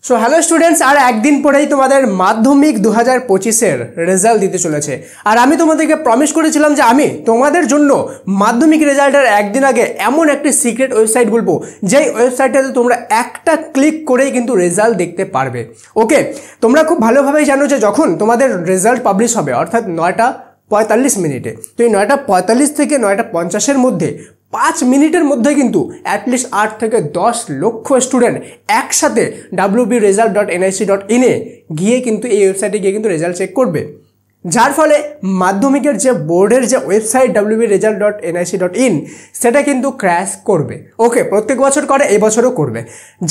So hello students, আর একদিন পরেই তোমাদের মাধ্যমিক 2025-এর রেজাল্ট দিতে চলেছে। আর আমি তোমাদেরকে প্রমিস করেছিলাম যে আমি তোমাদের জন্য মাধ্যমিক রেজাল্টের একদিন আগে এমন একটি সিক্রেট ওয়েবসাইট বলবো, যেই ওয়েবসাইটটাতে তোমরা একটা ক্লিক করেই কিন্তু রেজাল্ট দেখতে পারবে। ওকে, তোমরা খুব ভালোভাবেই জানো যে যখন তোমাদের রেজাল্ট পাবলিশ হবে অর্থাৎ 9:45 তো এই 9:45 থেকে 9:50-এর মধ্যে 5 মিনিটের মধ্যে কিন্তু অ্যাটলিস্ট 8 থেকে 10 লক্ষ স্টুডেন্ট একসাথে wbresult.nic.in এ গিয়ে কিন্তু এই ওয়েবসাইটে গিয়ে কিন্তু রেজাল্ট চেক করবে, যার ফলে মাধ্যমিকের যে বোর্ডের যে ওয়েবসাইট wbresult.nic.in সেটা কিন্তু ক্র্যাশ করবে। ওকে, প্রত্যেক বছর করে, এই বছরও করবে।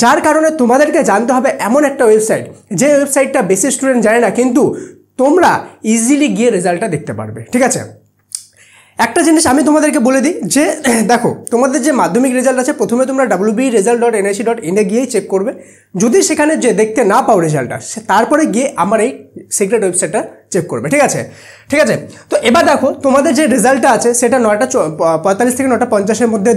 যার কারণে তোমাদেরকে জানতে হবে এমন একটা ওয়েবসাইট, যে ওয়েবসাইটটা বেশি স্টুডেন্ট জানে না, কিন্তু তোমরা ইজিলি গিয়ে রেজাল্টটা দেখতে পারবে। ঠিক আছে, একটা জিনিস আমি তোমাদেরকে বলে দিই যে দেখো, তোমাদের যে মাধ্যমিক রেজাল্ট আছে প্রথমে তোমরা wbresult.nic.in এ গিয়েই চেক করবে। যদি সেখানে যে দেখতে না পাও রেজাল্টটা, তারপরে গিয়ে আমার এই সিক্রেট ওয়েবসাইটটা চেক করবে। ঠিক আছে, তো এবার দেখো তোমাদের যে রেজাল্টটা আছে সেটা 9:45 থেকে 9:50-এর মধ্যে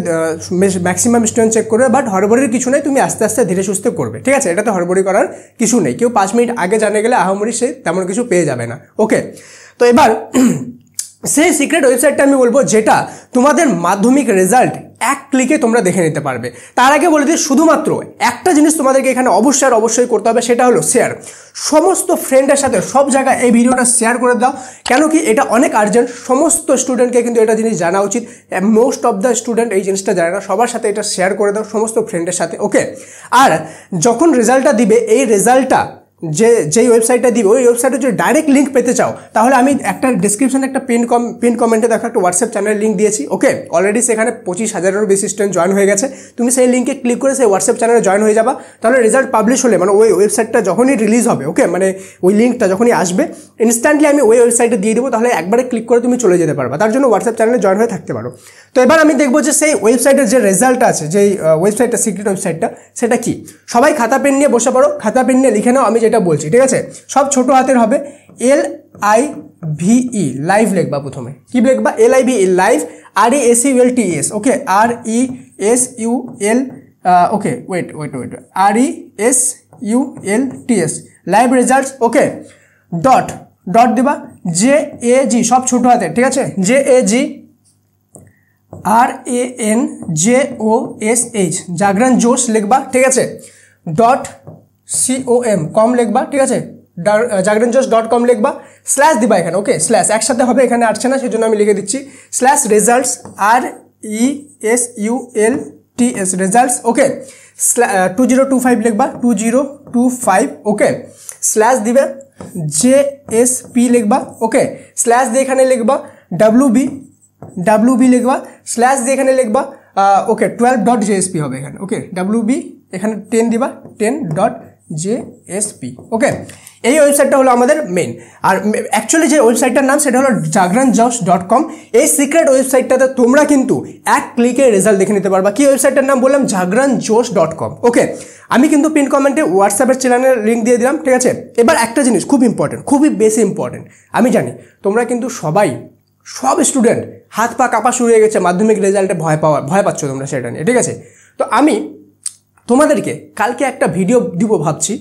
ম্যাক্সিমাম স্টুডেন্ট চেক করবে। বাট হড়বড়ির কিছু নেই, তুমি আস্তে আস্তে ধীরে সুস্থে করবে। ঠিক আছে, এটাতে হড়বড়ি করার কিছু নেই। কেউ 5 মিনিট আগে জানে গেলে আহামরি সে তেমন কিছু পেয়ে যাবে না। ওকে, তো এবার সেই সিক্রেট ওয়েবসাইটটা আমি বলবো, যেটা তোমাদের মাধ্যমিক রেজাল্ট এক ক্লিকে তোমরা দেখে নিতে পারবে। তার আগে বলে দিই, শুধুমাত্র একটা জিনিস তোমাদেরকে এখানে অবশ্যই করতে হবে, সেটা হলো শেয়ার। সমস্ত ফ্রেন্ডের সাথে সব জায়গায় এই ভিডিওটা শেয়ার করে দাও, কেন কি এটা অনেক আর্জেন্ট। সমস্ত স্টুডেন্টকে কিন্তু এটা জিনিস জানা উচিত। মোস্ট অফ দ্য স্টুডেন্ট এই জিনিসটা জানে না, সবার সাথে এটা শেয়ার করে দাও, সমস্ত ফ্রেন্ডের সাথে। ওকে, আর যখন রেজাল্টটা দিবে, এই রেজাল্টটা যেই ওয়েবসাইটটা দিবে, ওই ওয়েবসাইটে যদি ডাইরেক্ট লিঙ্ক পেতে চাও, তাহলে আমি একটা ডিসক্রিপশনে একটা পিন কমেন্টে দেখো একটা হোয়াটসঅ্যাপ চ্যানেল লিঙ্ক দিয়েছি। ওকে, অলরেডি সেখানে 25,000-এরও বেশি স্টুডেন্ট জয়েন হয়ে গেছে। তুমি সেই লিঙ্কে ক্লিক করে সেই হোয়াটসঅ্যাপ চ্যানেলে জয়েন হয়ে যাবা। তাহলে রেজাল্ট পাবলিশ হলে, মানে ওই ওয়েবসাইটটা যখনই রিলিজ হবে, ওকে, মানে ওই লিঙ্কটা যখনই আসবে, ইনস্ট্যান্টলি আমি ওই ওয়েবসাইটে দিয়ে দেবো। তাহলে একবারে ক্লিক করে তুমি চলে যেতে পারবা। তার জন্য হোয়াটসঅ্যাপ চ্যানেলে জয়েন হয়ে থাকতে পারো। তো এবার আমি দেখবো যে সেই ওয়েবসাইটের যে রেজাল্টটা আছে, যেই ওয়েবসাইটটা সিক্রেট ওয়েবসাইটটা, সেটা কি। সবাই খাতা পেন নিয়ে বসে পড়ো, খাতা পেন নিয়ে লিখে নাও আমি যেটা বলছি। ঠিক আছে, সব ছোট হাতের হবে। LIVE লাইভ লিখবা। প্রথমে কি লিখবা? LIVE live, RESULTS। ওকে, RESUL, ওকে, ওয়েট RESULTS লাইভ রেজাল্টস। ওকে, ডট দিবা, JAG সব ছোট হাতের। ঠিক আছে, JAG RANJOSH জাগরণ জোশ লিখবা। ঠিক আছে, .com লিখবা। ঠিক আছে, jagranjosh.com লিখবা, স্ল্যাশ দিবা এখানে। ওকে, স্ল্যাশ একসাথে হবে, এখানে আসছে না, সেজন্য আমি লিখে দিচ্ছি /results RESULTS রেজাল্টস। ওকে, 2025 লিখবা, 2025। ওকে, স্ল্যাশ দিবে JSP লিখবা। ওকে, স্ল্যাশ দিয়ে এখানে লিখবা WB লিখবা, স্ল্যাশ দিয়ে এখানে লিখবা ওকে 12.jsp হবে এখানে। ওকে, WB এখানে 10 দিবা, 10.jsp। ওকে, এই ওয়েবসাইটটা হলো আমাদের মেইন। আর অ্যাকচুয়ালি যে ওয়েবসাইটটার নাম সেটা হলো jagranjosh.com। এই সিক্রেট ওয়েবসাইটটাতে তোমরা কিন্তু এক ক্লিকে রেজাল্ট দেখে নিতে পারবা। কি ওয়েবসাইটটার নাম বললাম? jagranjosh.com। ওকে, আমি কিন্তু পিন কমেন্টে হোয়াটসঅ্যাপের চ্যানেলের লিঙ্ক দিয়ে দিলাম। ঠিক আছে, এবার একটা জিনিস খুব ইম্পর্টেন্ট, খুবই বেশি ইম্পর্টেন্ট। আমি জানি তোমরা কিন্তু সব স্টুডেন্ট হাত পা কাঁপা শুরু হয়ে গেছে, মাধ্যমিক রেজাল্টে ভয় পাচ্ছ তোমরা সেটা নিয়ে। ঠিক আছে, তো আমি তোমাদেরকে কালকে একটা ভিডিও দিব ভাবছি,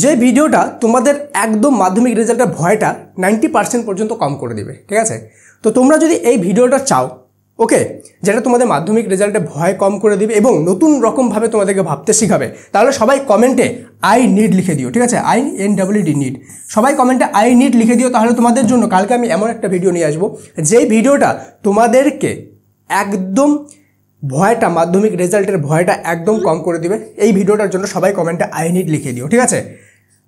যে ভিডিওটা তোমাদের একদম মাধ্যমিক রেজাল্টের ভয়টা 90% পর্যন্ত কম করে দিবে। ঠিক আছে, তো তোমরা যদি এই ভিডিওটা চাও, ওকে, যেটা তোমাদের মাধ্যমিক রেজাল্টে ভয় কম করে দিবে এবং নতুন রকমভাবে তোমাদেরকে ভাবতে শেখাবে, তাহলে সবাই কমেন্টে I need লিখে দিও। ঠিক আছে, INEED নিড, সবাই কমেন্টে I need লিখে দিও। তাহলে তোমাদের জন্য কালকে আমি এমন একটা ভিডিও নিয়ে আসবো, যেই ভিডিওটা তোমাদেরকে একদম ভয়টা, মাধ্যমিক রেজাল্টের ভয়টা একদম কম করে দিবে। এই ভিডিওটার জন্য সবাই কমেন্টে I need লিখে দিও। ঠিক আছে,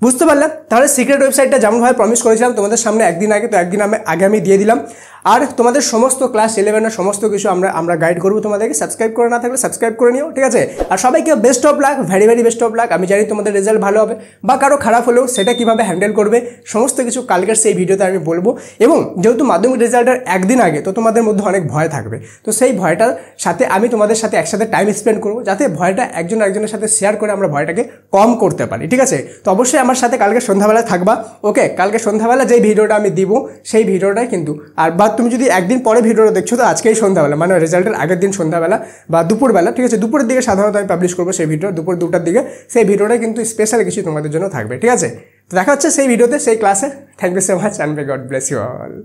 বুঝতে পারলাম? তাহলে সিক্রেট ওয়েবসাইটটা যেমনভাবে প্রমিস করেছিলাম তোমাদের সামনে একদিন আগে, তো একদিন আগে আমি দিয়ে দিলাম। আর তোমাদের সমস্ত ক্লাস 11-এর সমস্ত কিছু আমরা গাইড করবো তোমাদেরকে। সাবস্ক্রাইব করে না থাকলে সাবস্ক্রাইব করে নিও। ঠিক আছে, আর সবাইকে best of luck, very best of luck. আমি জানি তোমাদের রেজাল্ট ভালো হবে, বা কারো খারাপ হলেও সেটা কীভাবে হ্যান্ডেল করবে সমস্ত কিছু কালকের সেই ভিডিওতে আমি বলবো। এবং যেহেতু মাধ্যমিক রেজাল্টের একদিন আগে, তো তোমাদের মধ্যে অনেক ভয় থাকবে, তো সেই ভয়টার সাথে আমি তোমাদের সাথে একসাথে টাইম স্পেন্ড করবো, যাতে ভয়টা একজন আরেকজনের সাথে শেয়ার করে আমরা ভয়টাকে কম করতে পারি। ঠিক আছে, তো অবশ্যই আমার সাথে কালকে সন্ধ্যাবেলা থাকবা। ওকে, কালকে সন্ধ্যাবেলা যেই ভিডিওটা আমি দিব, সেই ভিডিওটাই কিন্তু আর বাদ তুমি যদি একদিন পরে ভিডিওটা দেখছো তো আজকেই সন্ধ্যাবেলা, মানে রেজাল্টের আগের দিন সন্ধ্যাবেলা বা দুপুরবেলা, ঠিক আছে, দুপুরের দিকে সাধারণত আমি পাবলিশ করবো সেই ভিডিও, দুপুর 2টার দিকে। সেই ভিডিওটা কিন্তু স্পেশাল কিছু তোমাদের জন্য থাকবে, ঠিক আছে। তো দেখা হচ্ছে সেই ভিডিওতে, সেই ক্লাসে। Thank you so much and may God bless you all.